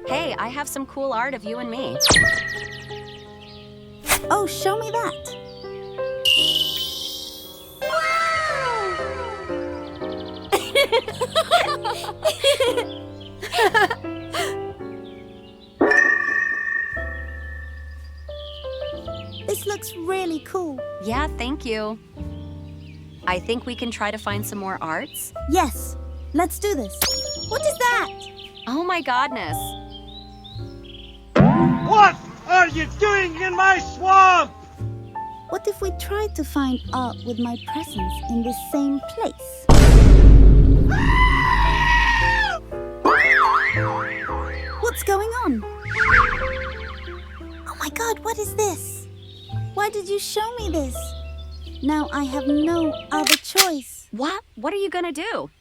Hey, I have some cool art of you and me. Oh, show me that. This looks really cool. Yeah, thank you. I think we can try to find some more arts. Yes, let's do this. What is that? Oh my goodness. What are you doing in my swamp? What if we tried to find art with my presence in this same place? What's going on? Oh my God, what is this? Why did you show me this? Now I have no other choice. What? What are you gonna do?